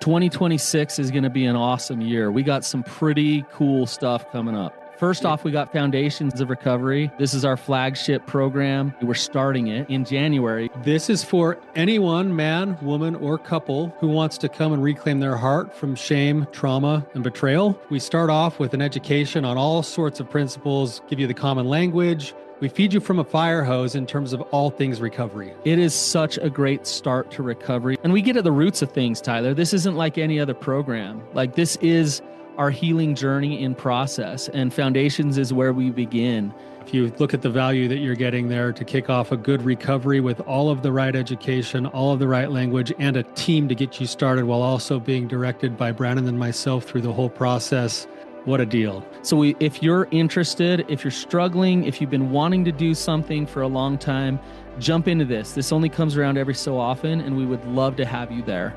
2026 is going to be an awesome year. We got some pretty cool stuff coming up. First off, we got Foundations of Recovery. This is our flagship program. We're starting it in January. This is for anyone, man, woman, or couple who wants to come and reclaim their heart from shame, trauma, and betrayal. We start off with an education on all sorts of principles, give you the common language. We feed you from a fire hose in terms of all things recovery. It is such a great start to recovery. And we get at the roots of things, Tyler. This isn't like any other program. Like, this is our healing journey in process, and Foundations is where we begin. If you look at the value that you're getting there to kick off a good recovery with all of the right education, all of the right language, and a team to get you started while also being directed by Brandon and myself through the whole process, what a deal. So if you're interested, if you're struggling, if you've been wanting to do something for a long time, jump into this. This only comes around every so often, and we would love to have you there.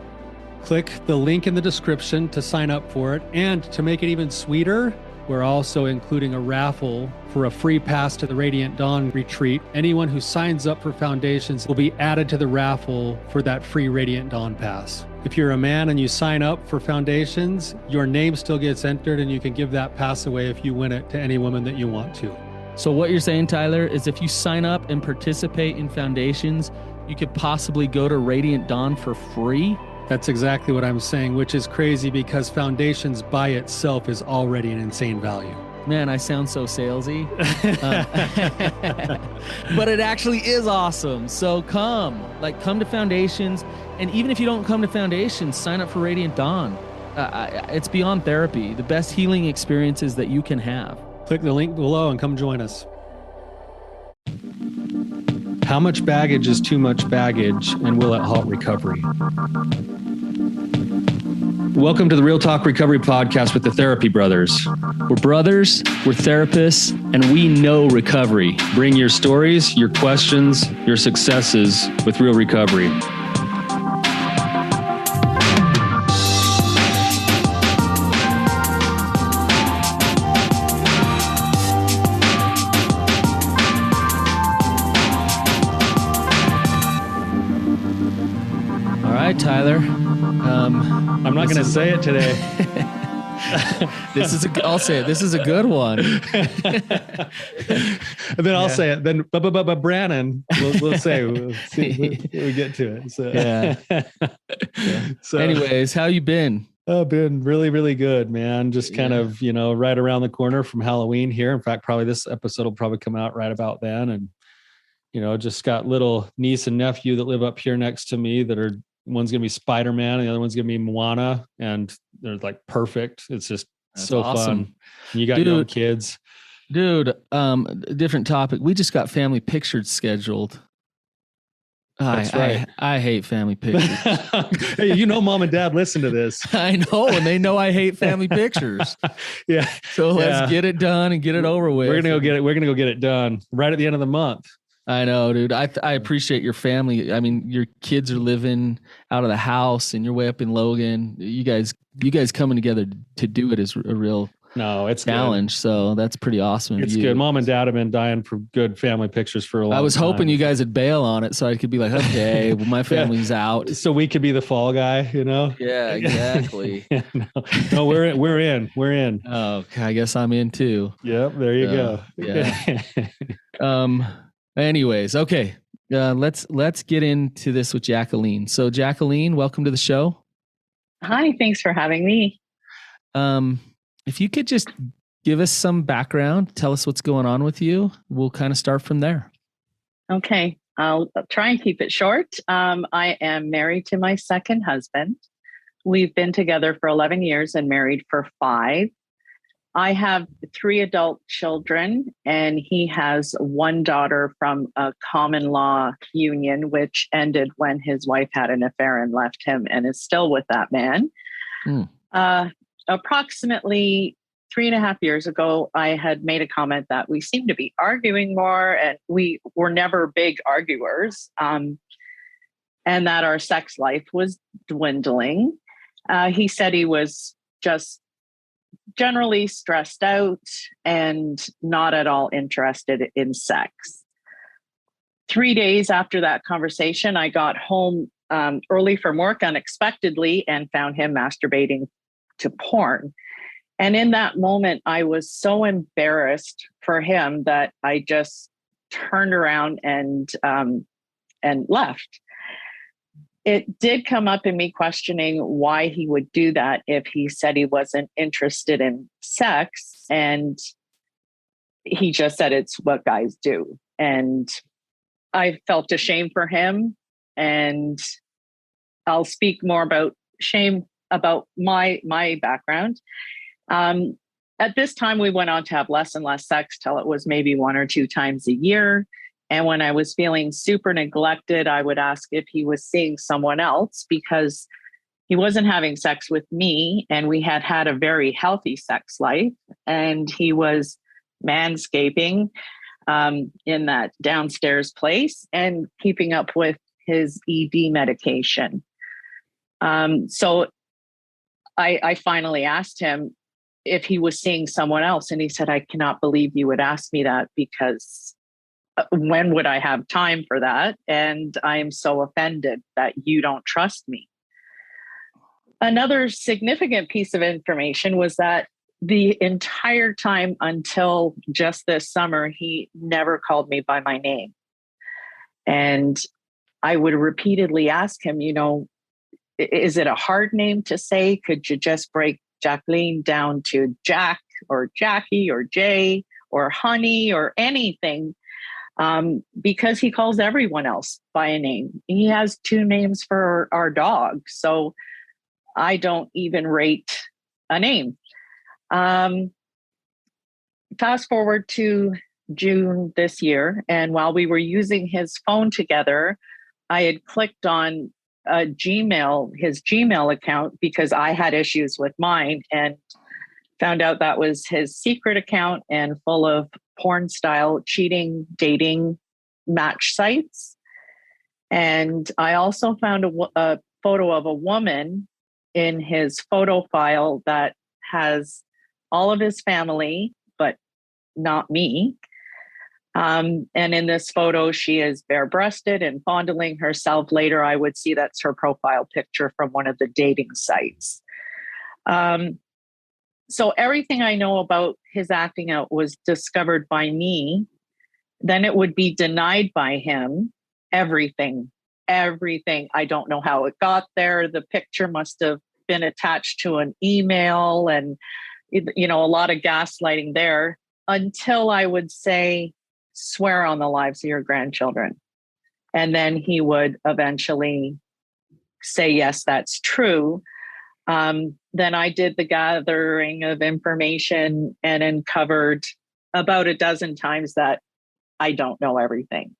Click the link in the description to sign up for it. And to make it even sweeter, we're also including a raffle for a free pass to the Radiant Dawn retreat. Anyone who signs up for Foundations will be added to the raffle for that free Radiant Dawn pass. If you're a man and you sign up for Foundations, your name still gets entered, and you can give that pass away if you win it to any woman that you want to. So what you're saying, Tyler, is if you sign up and participate in Foundations, you could possibly go to Radiant Dawn for free? That's exactly what I'm saying, which is crazy because Foundations by itself is already an insane value. Man, I sound so salesy. But it actually is awesome. So come to Foundations. And even if you don't come to Foundations, sign up for Radiant Dawn. It's beyond therapy, the best healing experiences that you can have. Click the link below and come join us. How much baggage is too much baggage, and will it halt recovery? Welcome to the Real Talk Recovery Podcast with the Therapy Brothers. We're brothers, we're therapists, and we know recovery. Bring your stories, your questions, your successes with real recovery. All right, Tyler. I'm not going to say it today. I'll say it. This is a good one. And then I'll say it. Then, but Brandon, we'll say we'll get to it. So. Yeah. So, anyways, how you been? I've been really, really good, man. Just kind of, right around the corner from Halloween here. In fact, probably this episode will probably come out right about then. And, just got little niece and nephew that live up here next to me that are, one's going to be Spider-Man and the other one's going to be Moana. And they're like perfect. It's just so awesome. Fun. You got your own kids. Dude, different topic. We just got family pictures scheduled. That's right. I hate family pictures. Hey, mom and dad listen to this. I know, and they know I hate family pictures. Yeah. So let's get it done and get it over with. We're gonna go get it. We're gonna go get it done right at the end of the month. I know, dude. I appreciate your family. I mean, your kids are living out of the house, and you're way up in Logan. You guys coming together to do it is a real challenge. Good. So that's pretty awesome. It's good. Mom and dad have been dying for good family pictures for a long time. I was hoping you guys would bail on it so I could be like, okay, well, my family's out. So we could be the fall guy, Yeah, exactly. No, we're in. Oh, okay, I guess I'm in too. Yep. There you go. Yeah. Anyways, okay. Let's get into this with Jacqueline. So Jacqueline, welcome to the show. Hi, thanks for having me. If you could just give us some background, tell us what's going on with you. We'll kind of start from there. Okay, I'll try and keep it short. I am married to my second husband. We've been together for 11 years and married for 5. I have 3 adult children, and he has 1 daughter from a common law union, which ended when his wife had an affair and left him, and is still with that man. Approximately 3.5 years ago, I had made a comment that we seemed to be arguing more, and we were never big arguers, and that our sex life was dwindling. He said he was just generally stressed out and not at all interested in sex. 3 days after that conversation, I got home early from work unexpectedly and found him masturbating to porn. And in that moment, I was so embarrassed for him that I just turned around and left. It did come up in me questioning why he would do that if he said he wasn't interested in sex. And he just said it's what guys do. And I felt ashamed for him. And I'll speak more about shame about my background. At this time, we went on to have less and less sex till it was maybe 1 or 2 times a year. And when I was feeling super neglected, I would ask if he was seeing someone else because he wasn't having sex with me. And we had had a very healthy sex life. And he was manscaping in that downstairs place and keeping up with his ED medication. So I finally asked him if he was seeing someone else. And he said, I cannot believe you would ask me that because when would I have time for that? And I am so offended that you don't trust me. Another significant piece of information was that the entire time until just this summer, he never called me by my name. And I would repeatedly ask him, is it a hard name to say? Could you just break Jacqueline down to Jack or Jackie or Jay or Honey or anything? Because he calls everyone else by a name. He has 2 names for our dog. So I don't even rate a name. Fast forward to June this year. And while we were using his phone together, I had clicked on his Gmail account because I had issues with mine and found out that was his secret account and full of porn style cheating, dating match sites. And I also found a photo of a woman in his photo file that has all of his family, but not me. And in this photo, she is bare-breasted and fondling herself. Later, I would see that's her profile picture from one of the dating sites. So everything I know about his acting out was discovered by me. Then it would be denied by him. Everything. I don't know how it got there. The picture must have been attached to an email and, a lot of gaslighting there until I would say, swear on the lives of your grandchildren. And then he would eventually say, yes, that's true. Then I did the gathering of information and uncovered about a dozen times that I don't know everything.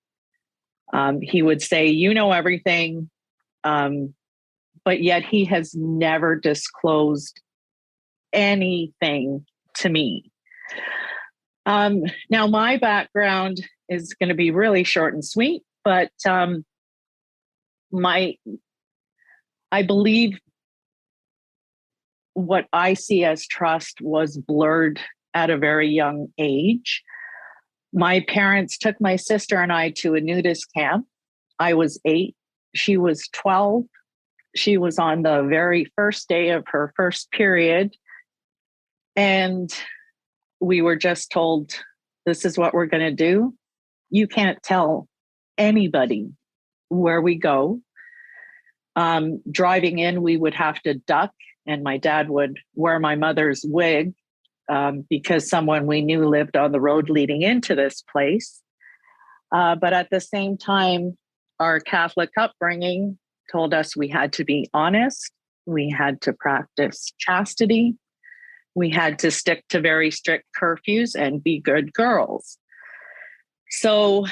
He would say, you know everything, but yet he has never disclosed anything to me. Now, my background is going to be really short and sweet, but I believe what I see as trust was blurred at a very young age. My parents took my sister and I to a nudist camp. I was 8. She was 12. She was on the very first day of her first period. And we were just told, this is what we're going to do. You can't tell anybody where we go. Driving in, we would have to duck, and my dad would wear my mother's wig because someone we knew lived on the road leading into this place. But at the same time, our Catholic upbringing told us we had to be honest. We had to practice chastity. We had to stick to very strict curfews and be good girls. So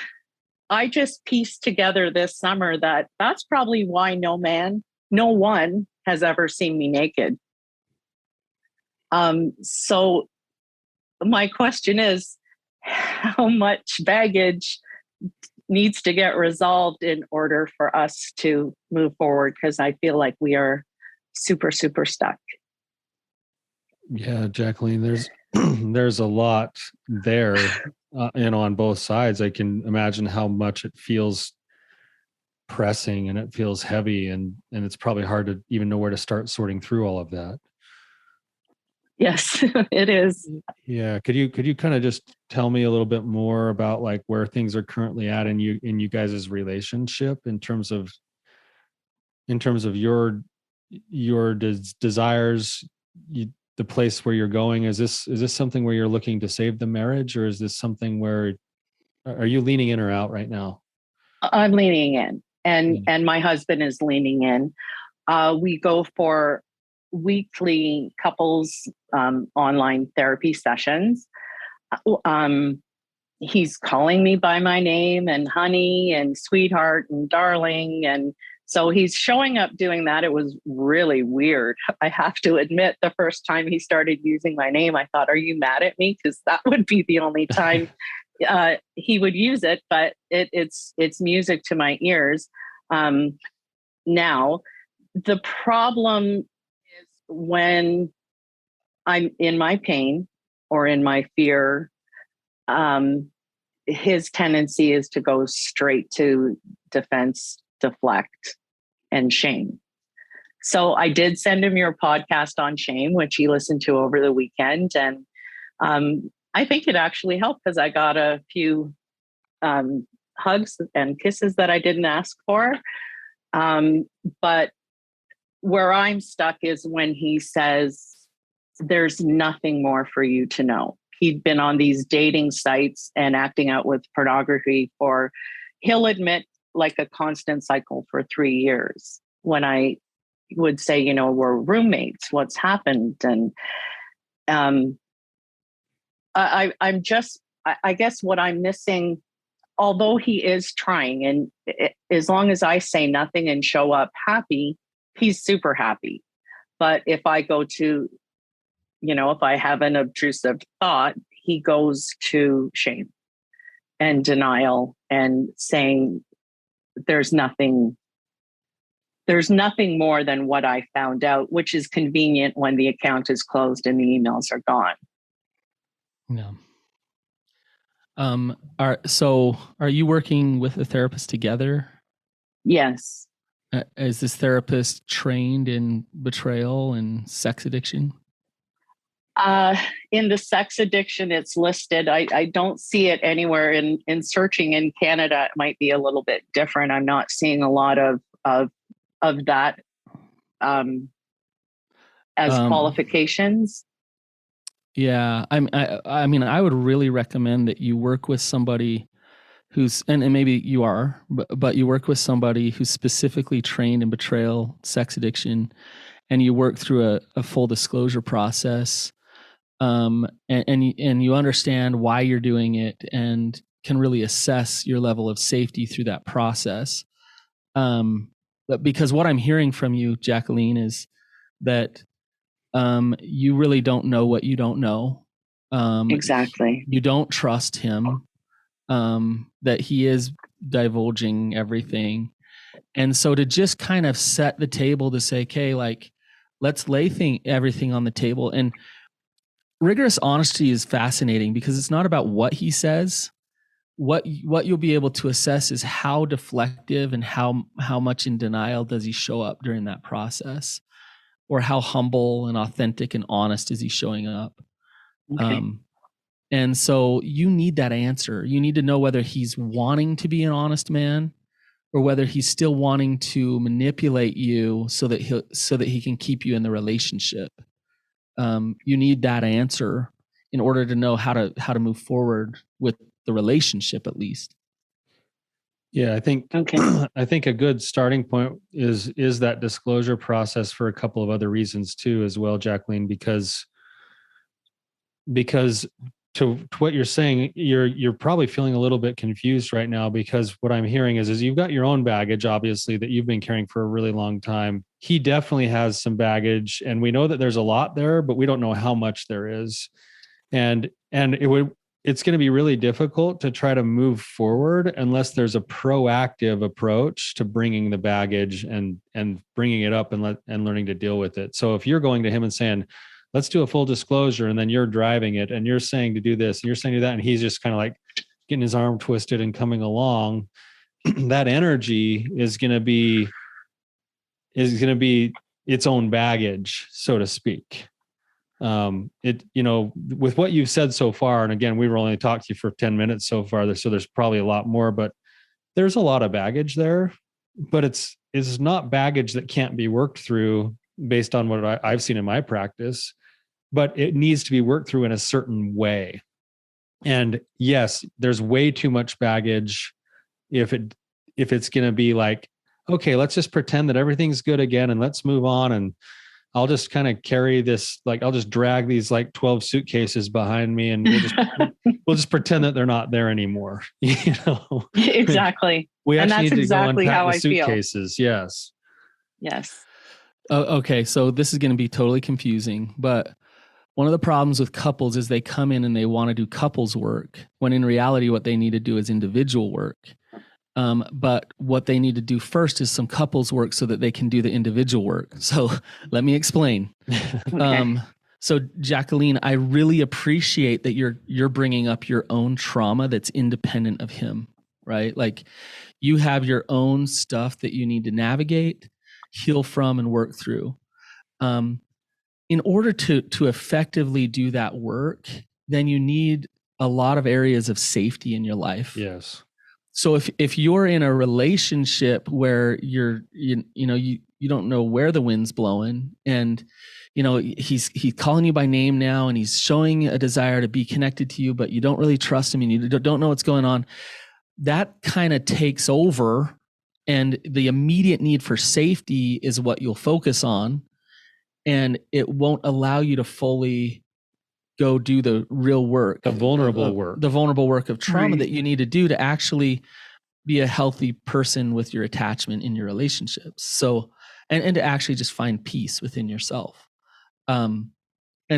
I just pieced together this summer that that's probably why no one has ever seen me naked. So my question is, how much baggage needs to get resolved in order for us to move forward? Because I feel like we are super, super stuck. Yeah, Jacqueline, there's a lot there, on both sides. I can imagine how much it feels pressing and it feels heavy, and it's probably hard to even know where to start sorting through all of that. Yes, it is. Yeah. Could you kind of just tell me a little bit more about like where things are currently at in you guys' relationship in terms of your desires, the place where you're going? Is this something where you're looking to save the marriage, or is this something where are you leaning in or out right now? I'm leaning in, and my husband is leaning in. We go for weekly couples online therapy sessions. He's calling me by my name and honey and sweetheart and darling. And so he's showing up doing that. It was really weird. I have to admit, the first time he started using my name, I thought, are you mad at me? Because that would be the only time he would use it. But it's music to my ears. Now, the problem is when I'm in my pain or in my fear, his tendency is to go straight to defense, deflect, and shame. So I did send him your podcast on shame, which he listened to over the weekend. And I think it actually helped because I got a few hugs and kisses that I didn't ask for. But where I'm stuck is when he says, there's nothing more for you to know. He'd been on these dating sites and acting out with pornography for, he'll admit, like a constant cycle for 3 years. When I would say, we're roommates, what's happened? And I guess what I'm missing, although he is trying, and as long as I say nothing and show up happy, he's super happy. But if I go to, if I have an obtrusive thought, he goes to shame and denial and saying there's nothing more than what I found out, which is convenient when the account is closed and the emails are gone. Yeah. Are you working with a therapist together? Yes. Is this therapist trained in betrayal and sex addiction? In the sex addiction, it's listed. I don't see it anywhere in searching in Canada. It might be a little bit different. I'm not seeing a lot of that as qualifications. Yeah, I mean, I would really recommend that you work with somebody who's, and maybe you are, but you work with somebody who's specifically trained in betrayal, sex addiction, and you work through a full disclosure process, and you understand why you're doing it and can really assess your level of safety through that process. But because what I'm hearing from you, Jacqueline, is that you really don't know what you don't know. Exactly. You don't trust him, that he is divulging everything. And so to just kind of set the table to say, okay, like, let's lay everything on the table. And rigorous honesty is fascinating because it's not about what he says. What you'll be able to assess is how deflective and how much in denial does he show up during that process, or how humble and authentic and honest is he showing up. Okay. And so you need that answer. You need to know whether he's wanting to be an honest man or whether he's still wanting to manipulate you so that he can keep you in the relationship. You need that answer in order to know how to move forward with the relationship, at least. Yeah, I think Okay. I think a good starting point is that disclosure process for a couple of other reasons too, as well, Jacqueline, because to what you're saying, you're probably feeling a little bit confused right now, because what I'm hearing is you've got your own baggage, obviously, that you've been carrying for a really long time. He definitely has some baggage, and we know that there's a lot there, but we don't know how much there is. And it's going to be really difficult to try to move forward unless there's a proactive approach to bringing the baggage and bringing it up and learning to deal with it. So if you're going to him and saying, let's do a full disclosure, and then you're driving it and you're saying to do this and you're saying to do that, and he's just kind of like getting his arm twisted and coming along, that energy is going to be its own baggage, so to speak. With what you've said so far, and again, we were only talking to you for 10 minutes so far, so there's probably a lot more, but there's a lot of baggage there, but it's not baggage that can't be worked through based on what I've seen in my practice, but it needs to be worked through in a certain way. And yes, there's way too much baggage if it's going to be like, okay, let's just pretend that everything's good again and let's move on. And I'll just kind of carry this, like, I'll just drag these like 12 suitcases behind me and we'll just pretend that they're not there anymore. Exactly. We and actually that's need exactly to go unpack how the I feel. suitcases. Yes. Yes. Okay. So this is going to be totally confusing, but one of the problems with couples is they come in and they want to do couples work when in reality, what they need to do is individual work. But what they need to do first is some couples work so that they can do the individual work. So let me explain. Okay. So Jacqueline, I really appreciate that you're bringing up your own trauma that's independent of him, right? Like you have your own stuff that you need to navigate, heal from, and work through. In order to effectively do that work, then you need a lot of areas of safety in your life. Yes. So if you're in a relationship where you don't know where the wind's blowing, and he's calling you by name now, and he's showing a desire to be connected to you, but you don't really trust him and you don't know what's going on, that kind of takes over, and the immediate need for safety is what you'll focus on, and it won't allow you to fully go do the real work, the vulnerable work of trauma that you need to do to actually be a healthy person with your attachment in your relationships. So, and to actually just find peace within yourself. And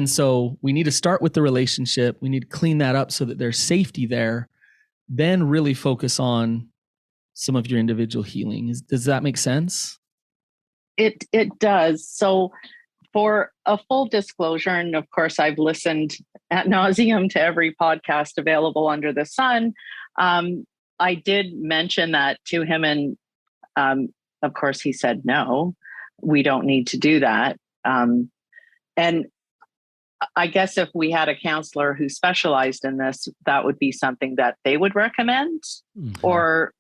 so we need to start with the relationship. We need to clean that up so that there's safety there, then really focus on some of your individual healing. Does that make sense? It does. So for a full disclosure, and of course, I've listened ad nauseum to every podcast available under the sun. I did mention that to him, and of course, he said, no, we don't need to do that. And I guess if we had a counselor who specialized in this, that would be something that they would recommend. Mm-hmm. Or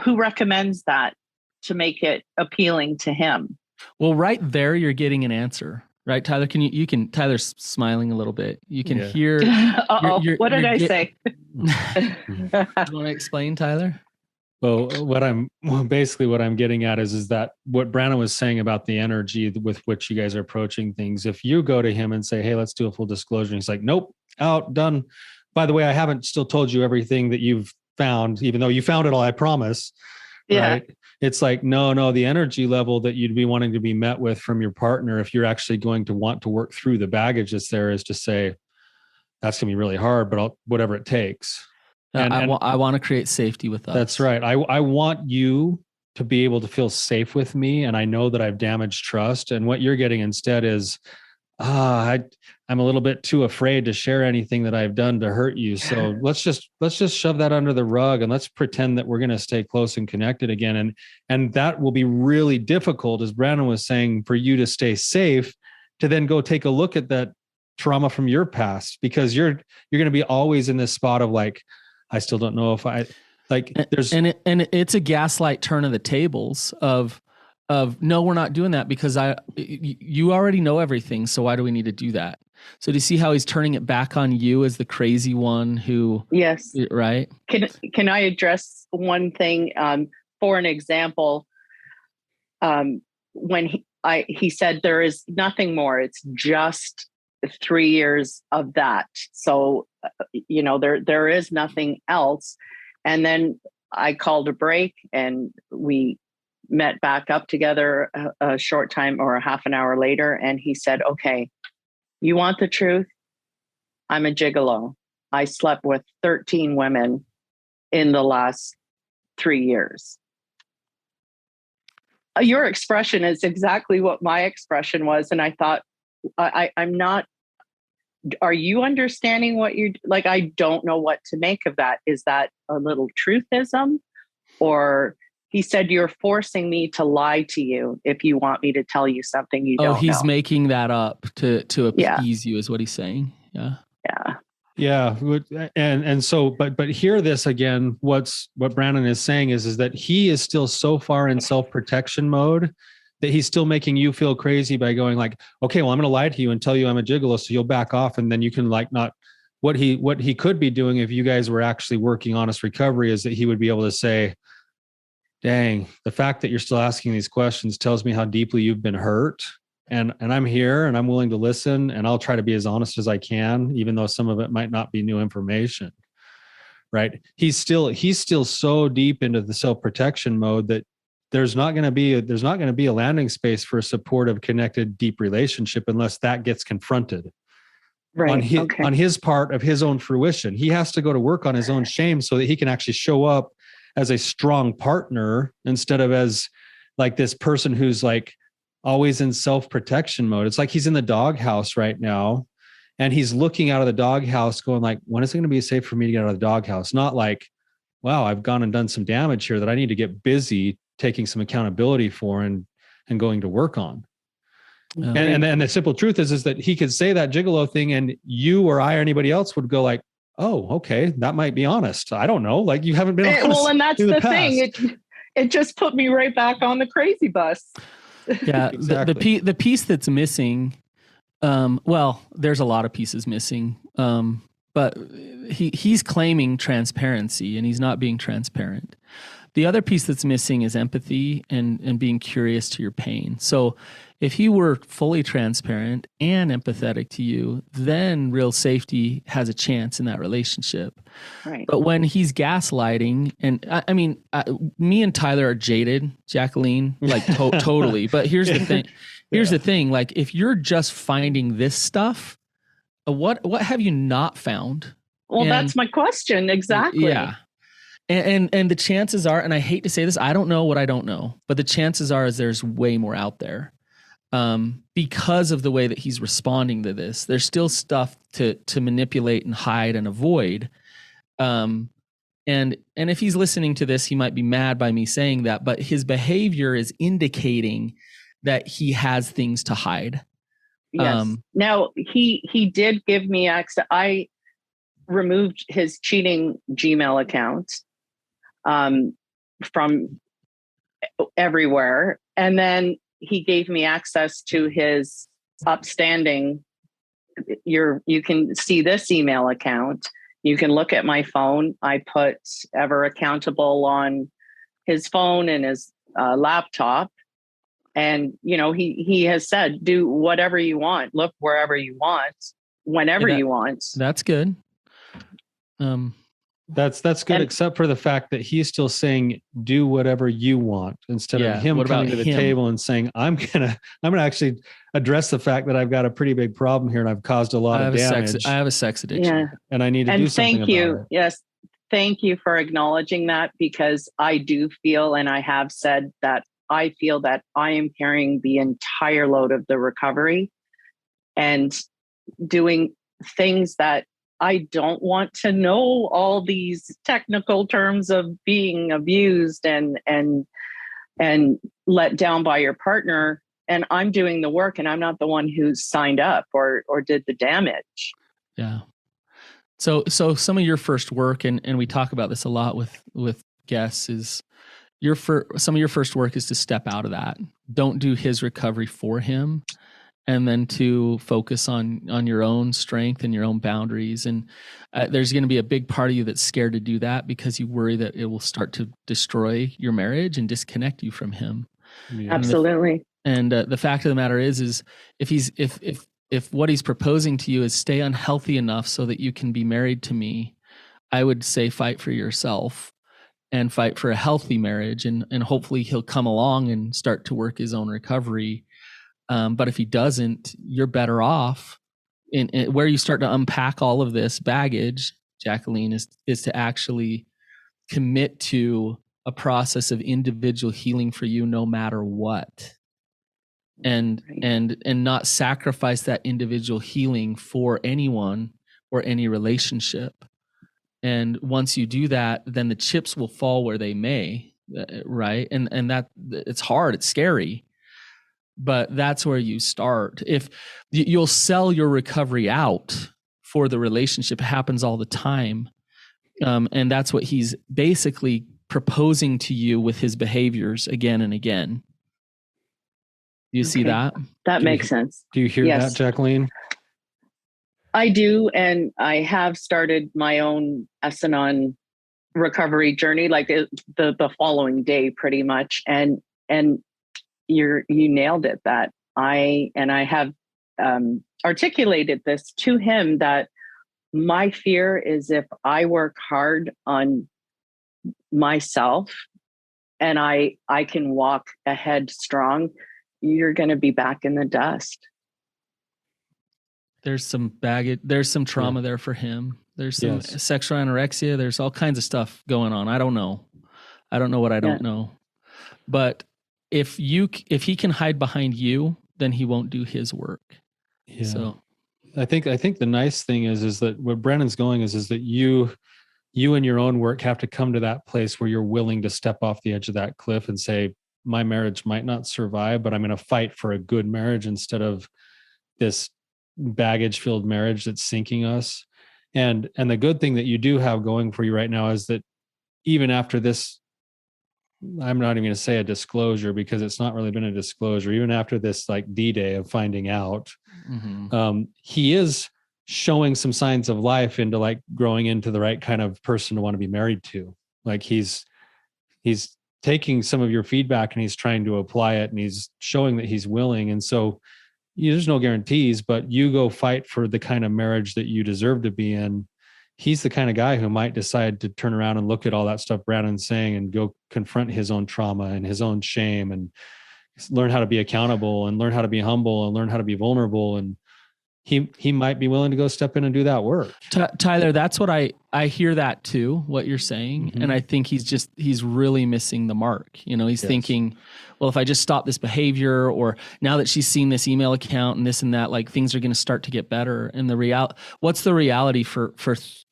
who recommends that to make it appealing to him? Well, right there, you're getting an answer, right, Tyler? Tyler's smiling a little bit. You can hear. What did I say? You want to explain, Tyler? Well, what I'm getting at is that what Brandon was saying about the energy with which you guys are approaching things. If you go to him and say, "Hey, let's do a full disclosure," and he's like, "Nope, out, done. By the way, I haven't still told you everything that you've found, even though you found it all, I promise." Yeah. Right? It's like, no, the energy level that you'd be wanting to be met with from your partner, if you're actually going to want to work through the baggage that's there, is to say, that's going to be really hard, but whatever it takes. I want to create safety with us. That's right. I want you to be able to feel safe with me. And I know that I've damaged trust. And what you're getting instead is, I'm a little bit too afraid to share anything that I've done to hurt you. So let's just shove that under the rug and let's pretend that we're going to stay close and connected again. And that will be really difficult, as Brandon was saying, for you to stay safe, to then go take a look at that trauma from your past, because you're going to be always in this spot of like, I still don't know if I like there's, and it's a gaslight turn of the tables of no, we're not doing that because you already know everything. So why do we need to do that? So do you see how he's turning it back on you as the crazy one who? Yes. Right. Can I address one thing? For an example, when he said there is nothing more, it's just 3 years of that. So, there is nothing else. And then I called a break and we met back up together a short time or a half an hour later. And he said, okay, you want the truth? I'm a gigolo. I slept with 13 women in the last 3 years. Your expression is exactly what my expression was. And I thought, I'm not, are you understanding what you're like? I don't know what to make of that. Is that a little truthism? or he said, you're forcing me to lie to you if you want me to tell you something you don't know. Oh, he's making that up to Yeah. appease you is what he's saying. Yeah. Yeah. Yeah, and so, but hear this again. What Brandon is saying is that he is still so far in self-protection mode that he's still making you feel crazy by going like, okay, well, I'm going to lie to you and tell you I'm a gigolo, so you'll back off, and then you can like not. What he could be doing if you guys were actually working honest recovery is that he would be able to say, dang, the fact that you're still asking these questions tells me how deeply you've been hurt. And I'm here and I'm willing to listen, and I'll try to be as honest as I can, even though some of it might not be new information. Right. He's still so deep into the self-protection mode that there's not going to be a landing space for a supportive, connected, deep relationship unless that gets confronted. Right. On his part of his own fruition. He has to go to work on his own shame so that he can actually show up as a strong partner instead of as like this person who's like always in self-protection mode. It's like he's in the doghouse right now and he's looking out of the doghouse going like, when is it going to be safe for me to get out of the doghouse? Not like, wow, I've gone and done some damage here that I need to get busy taking some accountability for and going to work on. And the simple truth is that he could say that gigolo thing and you or I or anybody else would go like, oh, okay, that might be honest. I don't know. Like you haven't been honest. Well, and that's the thing. It just put me right back on the crazy bus. Yeah. Exactly. The piece that's missing, well, there's a lot of pieces missing. But he's claiming transparency and he's not being transparent. The other piece that's missing is empathy and being curious to your pain. So if he were fully transparent and empathetic to you, then real safety has a chance in that relationship. Right. But when he's gaslighting, and I mean, me and Tyler are jaded, Jacqueline, like totally. But here's the thing. Here's the thing. Like if you're just finding this stuff, what have you not found? Well, that's my question. Exactly. Yeah. And the chances are, and I hate to say this, I don't know what I don't know, but the chances are is there's way more out there. Because of the way that he's responding to this, there's still stuff to manipulate and hide and avoid. And if he's listening to this, he might be mad by me saying that, but his behavior is indicating that he has things to hide. Yes. Now he did give me access. I removed his cheating Gmail account from everywhere, and then he gave me access to his upstanding. You can see this email account. You can look at my phone. I put Ever Accountable on his phone and his laptop. And, you know, he has said, do whatever you want, look wherever you want, whenever you want. That's good. That's good, except for the fact that he's still saying, do whatever you want, instead of him coming to the table and saying, I'm gonna actually address the fact that I've got a pretty big problem here and I've caused a lot of damage. I have a sex addiction. And I need to do something about it. Yes. Thank you for acknowledging that, because I do feel, and I have said that I feel that I am carrying the entire load of the recovery and doing things that I don't want to know, all these technical terms of being abused and let down by your partner. And I'm doing the work, and I'm not the one who signed up or did the damage. Yeah. So some of your first work, and we talk about this a lot with guests, is some of your first work is to step out of that. Don't do his recovery for him, and then to focus on your own strength and your own boundaries. And there's going to be a big part of you that's scared to do that because you worry that it will start to destroy your marriage and disconnect you from him. Yeah. Absolutely. And the fact of the matter is if what he's proposing to you is stay unhealthy enough so that you can be married to me, I would say fight for yourself and fight for a healthy marriage. And hopefully he'll come along and start to work his own recovery. But if he doesn't, you're better off in where you start to unpack all of this baggage, Jacqueline, is to actually commit to a process of individual healing for you no matter what. And not sacrifice that individual healing for anyone or any relationship. And once you do that, then the chips will fall where they may, right? And that it's hard, it's scary, but that's where you start. If you'll sell your recovery out for the relationship, it happens all the time. And that's what he's basically proposing to you with his behaviors again and again. Do you see that? That makes sense. Do you hear that, Jacqueline? I do. And I have started my own Essanon recovery journey, like the following day pretty much. And you nailed it, that I have articulated this to him, that my fear is if I work hard on myself and I can walk ahead strong, you're going to be back in the dust. There's some baggage, there's some trauma there for him. There's some sexual anorexia. There's all kinds of stuff going on. I don't know what I don't know. But if he can hide behind you, then he won't do his work. Yeah. So I think the nice thing is that where Brandon's going is that you and your own work have to come to that place where you're willing to step off the edge of that cliff and say, my marriage might not survive, but I'm going to fight for a good marriage instead of this baggage-filled marriage that's sinking us. And the good thing that you do have going for you right now is that even after this, I'm not even going to say a disclosure because it's not really been a disclosure. Even after this, like DDay of finding out, he is showing some signs of life into like growing into the right kind of person to want to be married to. Like he's taking some of your feedback and he's trying to apply it and he's showing that he's willing. And so there's no guarantees, but you go fight for the kind of marriage that you deserve to be in. He's the kind of guy who might decide to turn around and look at all that stuff Brandon's saying and go confront his own trauma and his own shame and learn how to be accountable and learn how to be humble and learn how to be vulnerable. And he might be willing to go step in and do that work. Tyler, that's what I hear that too, what you're saying. And I think he's really missing the mark. He's thinking, well, if I just stop this behavior, or now that she's seen this email account and this and that, like things are going to start to get better. And what's the reality for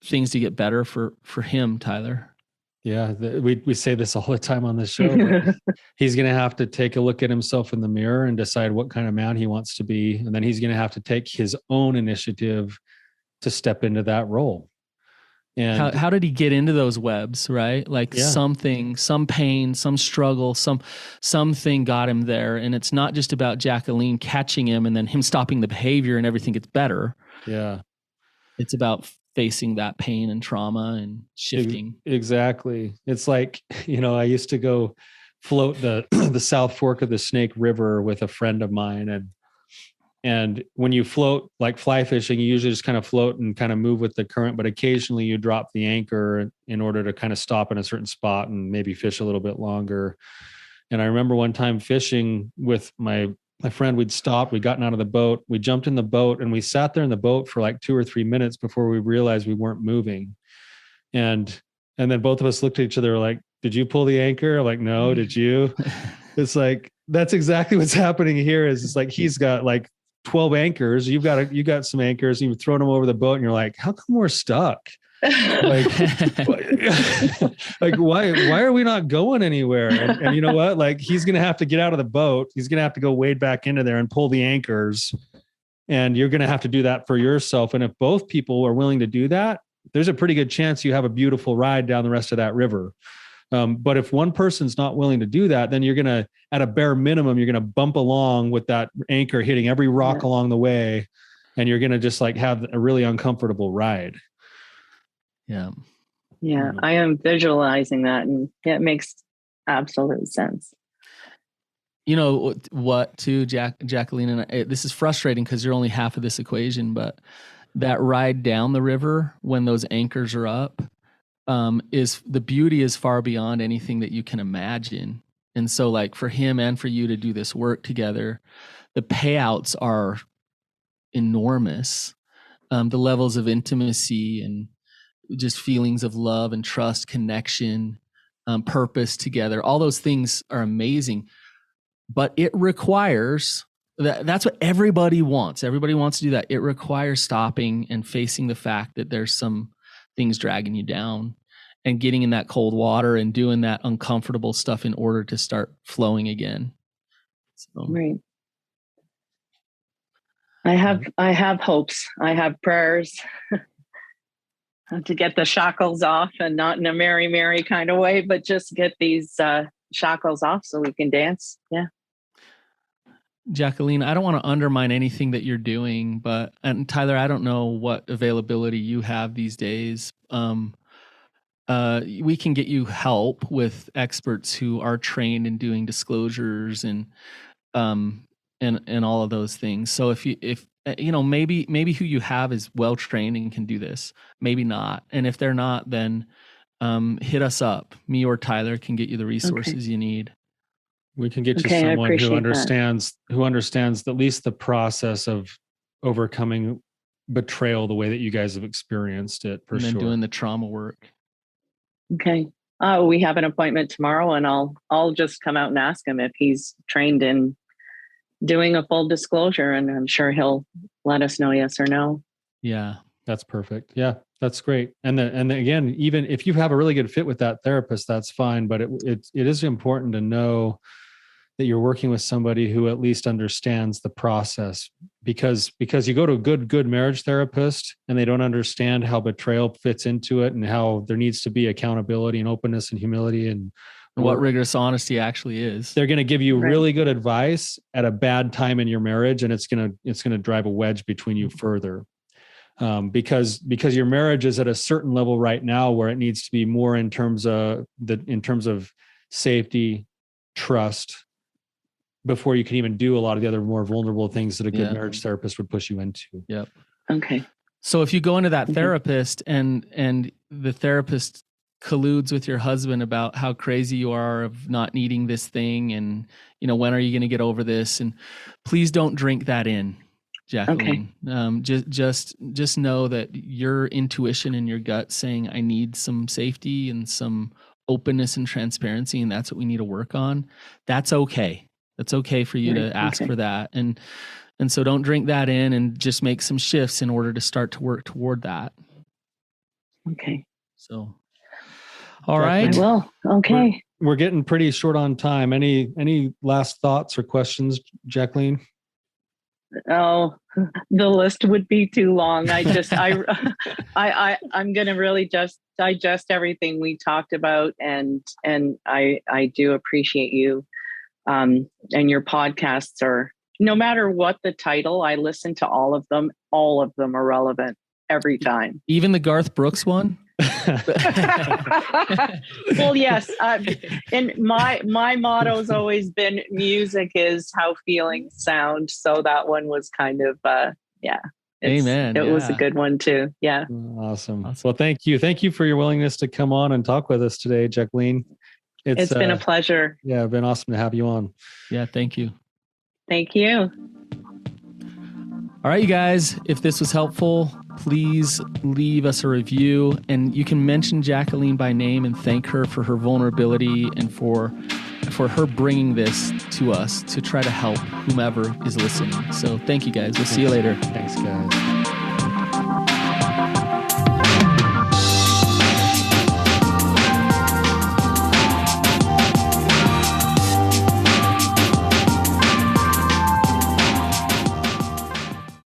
things to get better for him, Tyler? Yeah, we say this all the time on this show. But he's going to have to take a look at himself in the mirror and decide what kind of man he wants to be. And then he's going to have to take his own initiative to step into that role. And how did he get into those webs, right? Like something, some pain, some struggle, something got him there. And it's not just about Jacqueline catching him and then him stopping the behavior and everything gets better. Yeah. It's about facing that pain and trauma and shifting. Exactly. It's like, I used to go float the South Fork of the Snake River with a friend of mine. And when you float like fly fishing, you usually just kind of float and kind of move with the current, but occasionally you drop the anchor in order to kind of stop in a certain spot and maybe fish a little bit longer. And I remember one time fishing with my friend, we'd stopped, we'd gotten out of the boat, we jumped in the boat and we sat there in the boat for like 2 or 3 minutes before we realized we weren't moving. And then both of us looked at each other like, did you pull the anchor? I'm like, no, did you? It's like, that's exactly what's happening here. Is it's like, he's got like 12 anchors. You got some anchors and you've thrown them over the boat and you're like, how come we're stuck? Like why are we not going anywhere? And you know what? Like he's going to have to get out of the boat. He's going to have to go wade back into there and pull the anchors. And you're going to have to do that for yourself. And if both people are willing to do that, there's a pretty good chance you have a beautiful ride down the rest of that river. But if one person's not willing to do that, then you're going to, at a bare minimum, you're going to bump along with that anchor hitting every rock along the way. And you're going to just like have a really uncomfortable ride. Yeah. Yeah. I am visualizing that and it makes absolute sense. You know what too, Jacqueline, and this is frustrating because you're only half of this equation, but that ride down the river when those anchors are up, is the beauty is far beyond anything that you can imagine. And so like for him and for you to do this work together, the payouts are enormous. The levels of intimacy and just feelings of love and trust, connection, purpose together, all those things are amazing. But it requires, that's what everybody wants. Everybody wants to do that. It requires stopping and facing the fact that there's some things dragging you down, and getting in that cold water and doing that uncomfortable stuff in order to start flowing again. So. Right. I have hopes. I have prayers to get the shackles off, and not in a Mary kind of way, but just get these shackles off so we can dance. Yeah. Jacqueline, I don't want to undermine anything that you're doing, and Tyler, I don't know what availability you have these days. We can get you help with experts who are trained in doing disclosures and all of those things. So if maybe who you have is well trained and can do this, maybe not. And if they're not, then hit us up. Me or Tyler can get you the resources you need. We can get you someone who understands at least the process of overcoming betrayal the way that you guys have experienced it, for sure. And then doing the trauma work. Okay. We have an appointment tomorrow, and I'll just come out and ask him if he's trained in doing a full disclosure, and I'm sure he'll let us know yes or no. Yeah. That's perfect. Yeah, that's great. And again, even if you have a really good fit with that therapist, that's fine. But it is important to know that you're working with somebody who at least understands the process, because you go to a good marriage therapist and they don't understand how betrayal fits into it, and how there needs to be accountability and openness and humility and what rigorous honesty actually is. They're going to give you really good advice at a bad time in your marriage, and it's going to drive a wedge between you further. Because your marriage is at a certain level right now where it needs to be more in terms of safety, trust, before you can even do a lot of the other more vulnerable things that a good marriage therapist would push you into. Yep. Okay. So if you go into that therapist and the therapist colludes with your husband about how crazy you are of not needing this thing, and when are you going to get over this, and please don't drink that in, Jacqueline. Okay. Just know that your intuition and your gut saying, I need some safety and some openness and transparency, and that's what we need to work on. That's okay. That's okay for you to ask for that. And so don't drink that in, and just make some shifts in order to start to work toward that. Okay. So, all right. Well, okay. We're getting pretty short on time. Any last thoughts or questions, Jacqueline? Oh, the list would be too long. I'm going to really just digest everything we talked about. And I do appreciate you. And your podcasts are, no matter what the title, I listen to all of them. All of them are relevant every time. Even the Garth Brooks one? Well, yes. And my motto's always been music is how feelings sound. So that one was kind of, Amen. It was a good one too. Yeah. Awesome. Well, thank you. Thank you for your willingness to come on and talk with us today, Jacqueline. It's been a pleasure. Yeah, been awesome to have you on. Yeah, thank you. Thank you. All right, you guys, if this was helpful, please leave us a review, and you can mention Jacqueline by name and thank her for her vulnerability and for her bringing this to us to try to help whomever is listening. So thank you guys. We'll see you later. Thanks, guys.